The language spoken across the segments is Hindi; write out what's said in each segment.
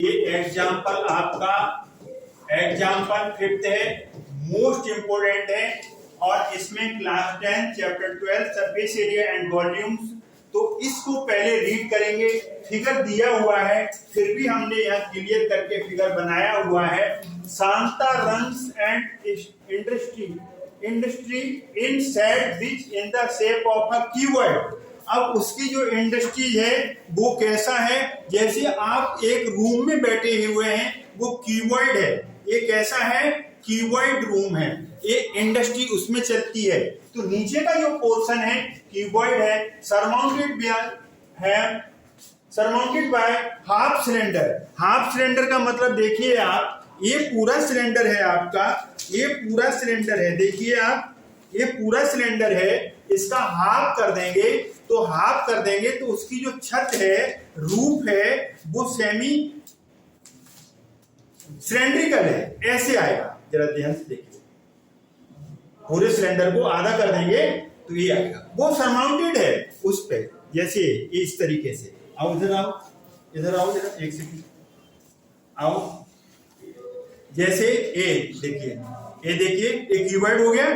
ये एग्जाम्पल आपका एग्जाम्पल 5th है, मोस्ट इंपोर्टेंट है और इसमें class 10 chapter 12 surface area and volumes. तो इसको पहले रीड करेंगे। फिगर दिया हुआ है, फिर भी हमने यहाँ क्लियर करके फिगर बनाया हुआ है। Shanta runs and industry in set which in the shape of a keyword. अब उसकी जो इंडस्ट्री है वो कैसा है, जैसे आप एक रूम में बैठे हुए हैं, वो कीवर्ड है। ये कैसा है, कीवर्ड रूम है, ये इंडस्ट्री उसमें चलती है। तो नीचे का जो पोर्शन है कीवर्ड है, surmounted by half cylinder. Half cylinder का मतलब देखिए आप, ये पूरा सिलेंडर है आपका, ये पूरा सिलेंडर है, देखिए आप, ये पूरा सिलेंडर है, इसका हाफ कर देंगे तो हाफ कर देंगे तो उसकी जो छत है, रूफ है, वो सेमी सिलेंड्रिकल है, ऐसे आएगा। जरा ध्यान से देखिए, पूरे सिलेंडर को आधा कर देंगे तो ये आएगा। वो सरमाउंटेड है उस पे, जैसे इस तरीके से। आओ इधर आओ, इधर आओ जरा, एक सेकंड आओ। जैसे ए देखिए, ये देखिए एक कीवर्ड हो गया।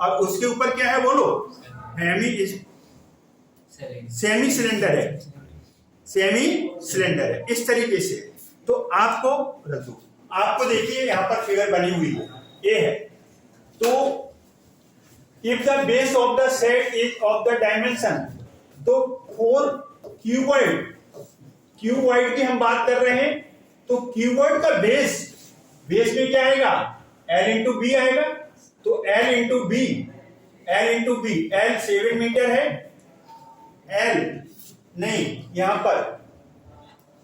अब उसके ऊपर क्या है बोलो, सेमी सिलेंडर है, सेमी सिलेंडर है, इस तरीके से। तो आपको रख दो, आपको देखिए यहाँ पर फिगर बनी हुई है, ये है। तो if the base of the set is of the dimension, तो 4 क्यूबॉइड की हम बात कर रहे हैं। तो क्यूबॉइड का बेस में क्या आएगा, L इंटू बी आएगा। तो L into b, L 7 metre है, L नहीं, यहां पर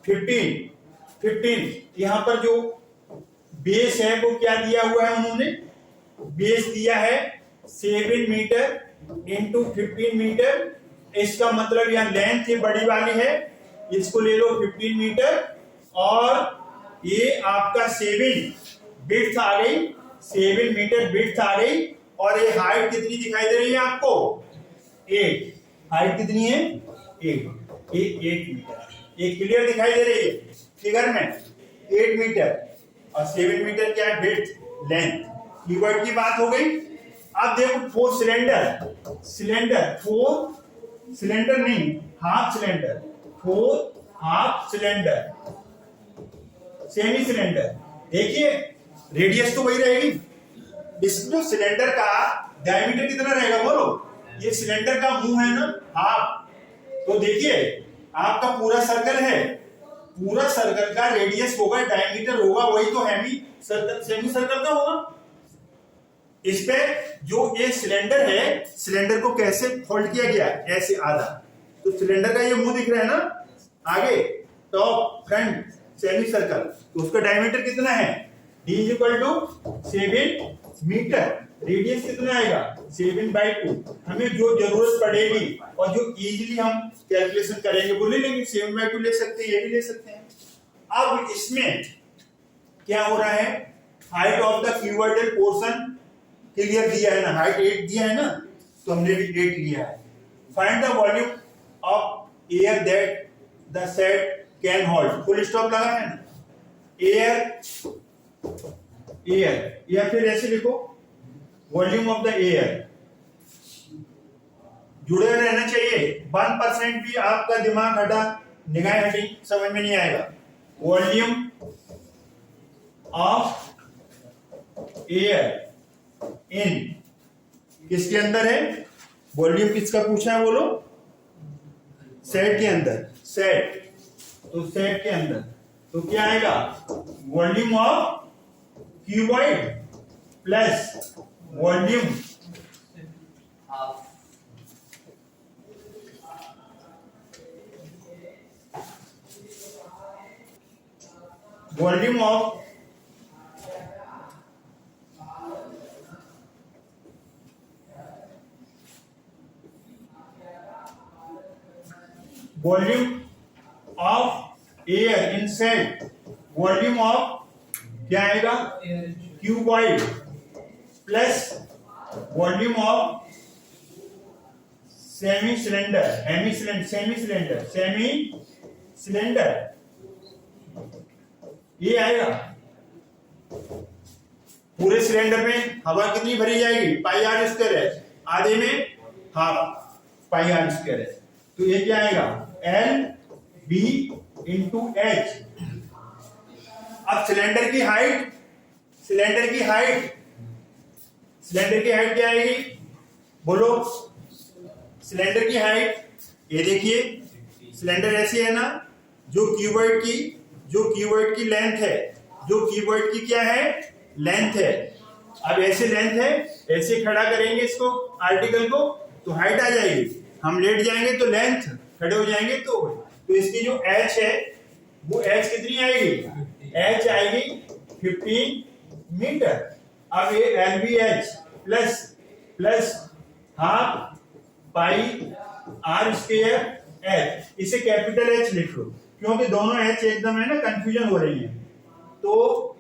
15 यहां पर जो बेस है वो क्या दिया हुआ है, उन्होंने बेस दिया है 7 मीटर इंटू 15 मीटर। इसका मतलब यहां लेंथ ये बड़ी वाली है, इसको ले लो 15 मीटर, और ये आपका 7 विड्थ आ गई, 7 मीटर विड्थ आ गई। और ये हाइट कितनी दिखाई दे रही है आपको, 8। हाइट कितनी है, 8 मीटर। ये क्लियर दिखाई दे रही है फिगर में, 8 मीटर और 7 मीटर क्या है, विड्थ, लेंथ। कीवर्ड की बात हो गई। अब देखो 4 सिलेंडर नहीं, half cylinder, 4 half cylinder, semi cylinder. देखिए रेडियस तो वही रहेगी, इस जो सिलेंडर का डायमीटर कितना रहेगा बोलो, ये सिलेंडर का मुंह है ना, हाफ। तो देखिए आपका पूरा सर्कल है, पूरा सर्कल का रेडियस होगा, डायमीटर होगा, वही तो सेमी सर्कल का होगा। इस पे जो ये सिलेंडर है, सिलेंडर को कैसे फोल्ड किया गया, ऐसे आधा। तो सिलेंडर का ये मुंह दिख रहा है ना, आगे टॉप फ्रंट सेमी सर्कल, तो उसका डायमीटर कितना है, D = 7 मीटर। रेडियस कितना आएगा, 7/2। हमें जो जरूरत पड़ेगी और जो इजीली हम कैलकुलेशन करेंगे वो ले लेंगे, 7/2 ले सकते हैं, ये भी ले सकते हैं। अब इसमें क्या हो रहा है, height of the keyworded portion clear दिया है ना, हाइट 8 दिया है ना, तो हमने भी 8 लिया है। Find the volume of air that the set can hold. Full stop लगा है ना, एयर, या फिर ऐसे लिखो, वॉल्यूम ऑफ द एयर। जुड़े रहना चाहिए, 1% भी आपका दिमाग हटा, निगाह हटी, समझ में नहीं आएगा। वॉल्यूम ऑफ एयर इन, किसके अंदर है, वॉल्यूम किसका पूछा है बोलो, सेट के अंदर, सेट। तो सेट के अंदर तो क्या आएगा, volume of cuboid plus volume volume of air in set, volume of क्या आएगा, cuboid plus volume of semi cylinder, ये आएगा। पूरे सिलेंडर में हवा कितनी भरी जाएगी, पाई आर स्क्वायर एच, आधे में half pi r square h. तो ये क्या आएगा, एल बी इंटू एच। अब सिलेंडर की हाइट क्या आएगी, बोलो। सिलेंडर की हाइट, ये देखिए सिलेंडर ऐसी है ना, जो क्यूबॉइड की लेंथ है, जो क्यूबॉइड की क्या है, लेंथ है। अब ऐसे लेंथ है, ऐसे खड़ा करेंगे इसको, आर्टिकल को, तो हाइट आ जाएगी। हम लेट जाएंगे तो लेंथ, खड़े हो जाएंगे तो इसकी जो एच है वो एच कितनी आएगी, एच आएगी 15 मीटर। अब ये l b h plus half pi r square h, इसे कैपिटल एच लिख लो, क्योंकि दोनों एच एकदम है ना, कंफ्यूजन हो रही है। तो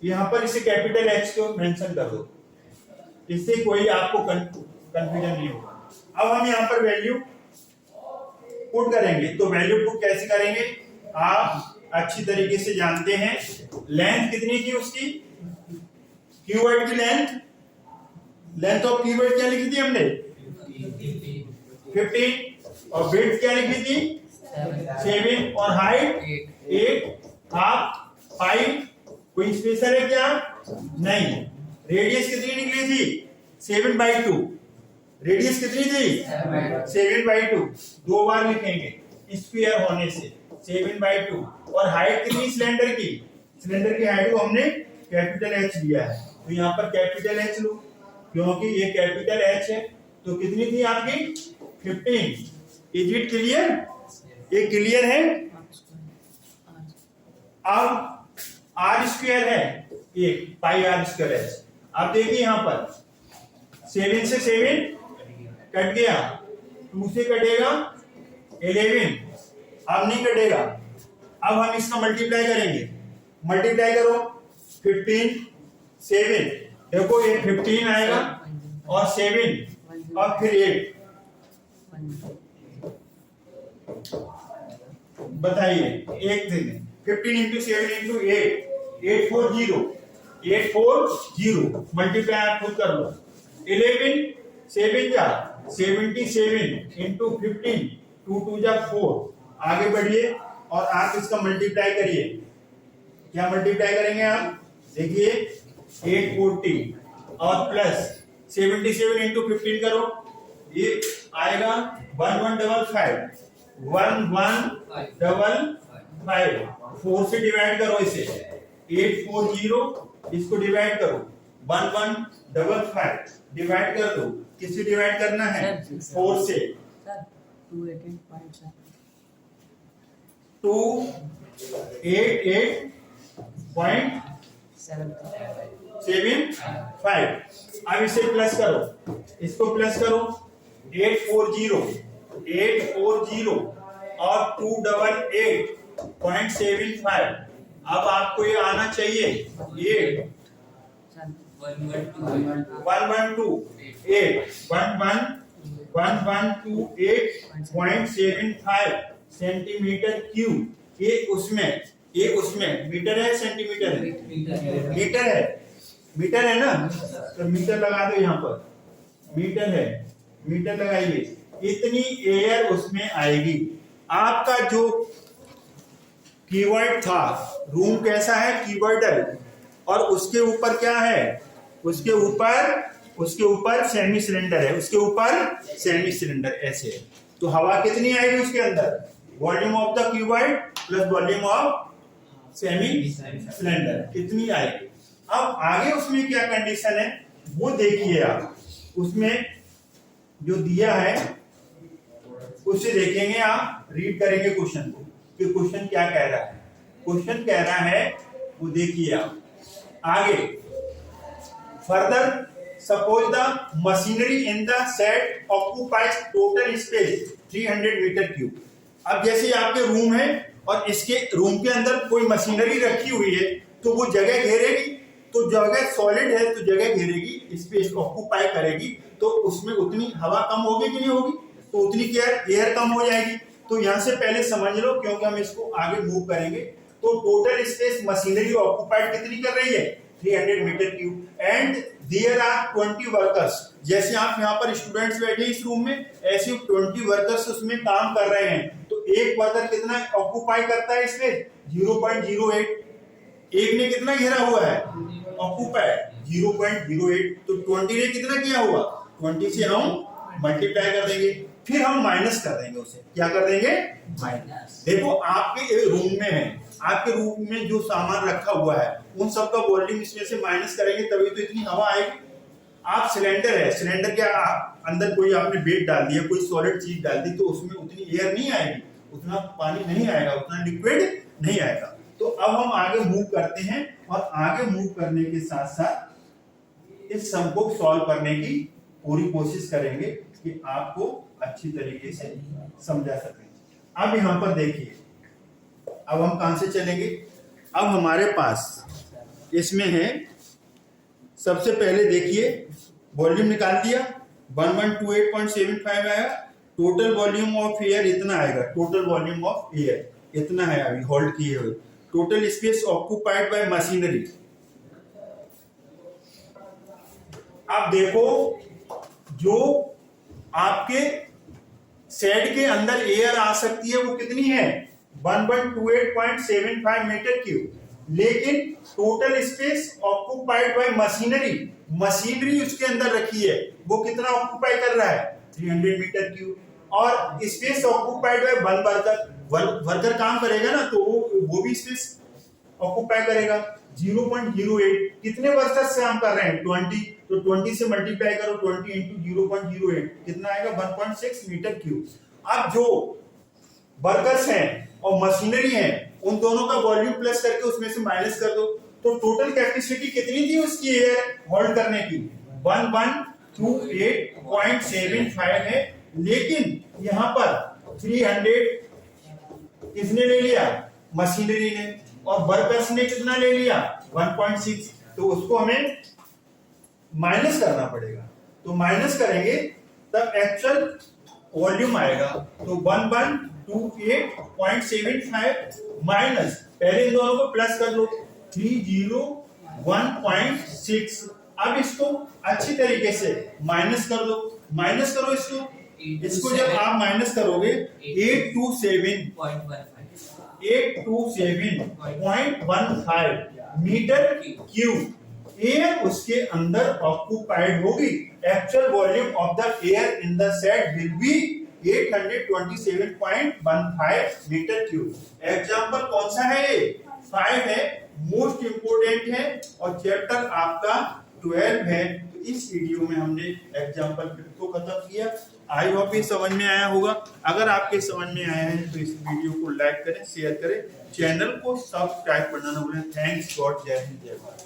यहां पर इसे कैपिटल एच को मेंशन कर दो, इससे कोई आपको कंफ्यूजन नहीं होगा। अब हम यहां पर वैल्यू पुट करेंगे, तो वैल्यू पुट कैसे करेंगे, आप अच्छी तरीके से जानते हैं। लेंथ कितनी थी उसकी, क्यूबॉइड की लेंथ ऑफ क्यूबॉइड क्या लिखी थी हमने, 15, और विड्थ क्या लिखी थी, 7, और हाइट 8, हाफ पाई। कोई स्पेशल है क्या, नहीं। रेडियस कितनी निकली थी, 7/2। रेडियस कितनी थी, 7/2। 2 बार लिखेंगे स्क्वायर होने से, 7/2। और हाइट कितनी सिलेंडर की हाइट को हमने कैपिटल एच लिया है, तो यहाँ पर कैपिटल एच लो, क्योंकि ये कैपिटल एच है। तो कितनी थी आपकी, 15। इज इट क्लियर, ये क्लियर है। अब आर स्क्वायर है, ये पाई आर स्क्वायर एच। अब देखिए यहाँ पर 7 से 7 कट गया, 2 से कटेगा 11, अब नहीं कटेगा। अब हम इसका मल्टीप्लाई करेंगे, मल्टीप्लाई करो 15 7, देखो ये 15 आएगा और 7 और फिर 8। बताइए, एक दिन 15 इंटू 7 इंटू 8, 840 मल्टीप्लाई आप खुद कर लो। 11 7 जा 77 इंटू 15, 2 2 जा 4। आगे बढ़िए और आप इसका मल्टीप्लाई करिए। क्या मल्टीप्लाई करेंगे आप, देखिए 840 और प्लस 77 इंटू 15 करो, ये आएगा 1155। 1155 4 से डिवाइड करो इसे, 840 इसको डिवाइड करो, 1155 डिवाइड कर दो। किससे डिवाइड करना है, 4 से। 288.75। अब इसे प्लस करो, इसको प्लस करो, 840 और 288.75। अब आपको ये आना चाहिए, ये 1128.75 सेंटीमीटर क्यूब। ये उसमें मीटर है, सेंटीमीटर है, मीटर है ना, तो मीटर लगा दो यहाँ पर, मीटर है, मीटर लगाइए। इतनी एयर उसमें आएगी। आपका जो कीवर्ड था, रूम कैसा है, कीवर्डल, और उसके ऊपर क्या है, उसके ऊपर सेमी सिलेंडर है, उसके ऊपर सेमी सिलेंडर ऐसे है। तो हवा कितनी आएगी उसके अंदर, volume of the cuboid plus volume of semi cylinder, कितनी आएगी। अब आगे उसमें क्या कंडीशन है वो देखिए आप, उसमें जो दिया है उसे देखेंगे आप, रीड करेंगे क्वेश्चन को कि क्वेश्चन क्या कह रहा है। क्वेश्चन कह रहा है वो देखिए आप आगे, further suppose the machinery in the set occupies total space 300 metre cube. अब जैसे आपके रूम है और इसके रूम के अंदर कोई मशीनरी रखी हुई है, तो वो जगह घेरेगी, तो जगह सॉलिड है तो जगह घेरेगी, स्पेस ऑक्यूपाई करेगी, तो उसमें उतनी हवा कम होगी कि नहीं होगी, तो उतनी एयर कम हो जाएगी। तो यहाँ से पहले समझ लो क्योंकि हम इसको आगे मूव करेंगे। तो टोटल स्पेस मशीनरी ऑक्युपाइड कितनी कर रही है 300 metre cube and there are 20 workers. जैसे आप यहाँ पर स्टूडेंट्स बैठे इस रूम में, ऐसे 20 वर्कर्स उसमें काम कर रहे हैं। तो एक वर्कर कितना ऑक्युपाई करता है स्पेस 0.08। एक ने कितना घेरा हुआ है ऑक्युपाई 0.08। तो 20 ने कितना किया हुआ 20 से हम मल्टीप्लाई कर देंगे, फिर हम माइनस कर देंगे उसे। क्या कर देंगे माइनस। देखो आपके रूम में है, आपके रूम में जो सामान रखा हुआ है उन सब का वॉल्यूम इसमें से माइनस करेंगे तभी तो इतनी हवा आएगी। आप सिलेंडर है, सिलेंडर के अंदर कोई आपने बेड डाल दिया, कोई सॉलिड चीज डाल दी, तो उसमें उतनी एयर नहीं आएगी, उतना पानी नहीं आएगा, उतना लिक्विड नहीं आएगा। तो अब हम आगे मूव करते हैं और आगे मूव करने के साथ साथ इस सम को सॉल्व करने की पूरी कोशिश करेंगे कि आपको अच्छी तरीके से समझा सकें। अब यहाँ पर देखिए, अब हम कहां से चलेंगे। अब हमारे पास इसमें है, सबसे पहले देखिए वॉल्यूम निकाल दिया 1128.75 आया। टोटल वॉल्यूम ऑफ एयर इतना आएगा, टोटल वॉल्यूम ऑफ एयर इतना है अभी होल्ड किए हुए। Total space occupied by machinery. अब देखो जो आपके शेड के अंदर एयर आ सकती है वो कितनी है 1128.75 मीटर क्यूब, लेकिन total space occupied by machinery, machinery उसके अंदर रखी है वो कितना ऑक्युपाई कर रहा है 300 मीटर क्यूब। और space occupied by one worker, worker काम करेगा ना तो वो भी स्पेस ऑक्युपाई करेगा 0.08। कितने वर्कर से हम कर रहे हैं 20, तो 20 से मल्टीप्लाई करो 20 इंटू 0.08 कितना आएगा 1.6 मीटर क्यूब। अब जो वर्कर्स हैं और मशीनरी हैं उन दोनों का वॉल्यूम प्लस करके उसमें से माइनस कर दो, तो टोटल कैपेसिटी कितनी थी उसकी एयर होल्ड करने की 1128.75 है, लेकिन यहाँ पर 300 किसने ले लिया मशीनरी ने, और वर्कर्स ने कितना ले लिया 1.6, तो उसको हमें माइनस करना पड़ेगा। तो माइनस करेंगे तब एक्चुअल वॉल्यूम आएगा। तो 1128.75 माइनस, पहले इन दोनों को प्लस कर लो 301.6। अब इसको अच्छी तरीके से माइनस कर दो, माइनस करो इसको जब आप माइनस करोगे 827.15 मीटर क्यूब एयर उसके अंदर ऑक्युपाइड होगी। Actual volume of the air in the shed will be 827.15 metre cube. Example कौन सा है ये 5 है, मोस्ट इंपोर्टेंट है और चैप्टर आपका 12 है। तो इस वीडियो में हमने एग्जांपल को खत्म किया। आई होप ये समझ में आया होगा। अगर आपके समझ में आया है तो इस वीडियो को लाइक करें, शेयर करें, चैनल को सब्सक्राइब करना ना भूलें। थैंक्स गॉड, जय हिंद, जय भारत।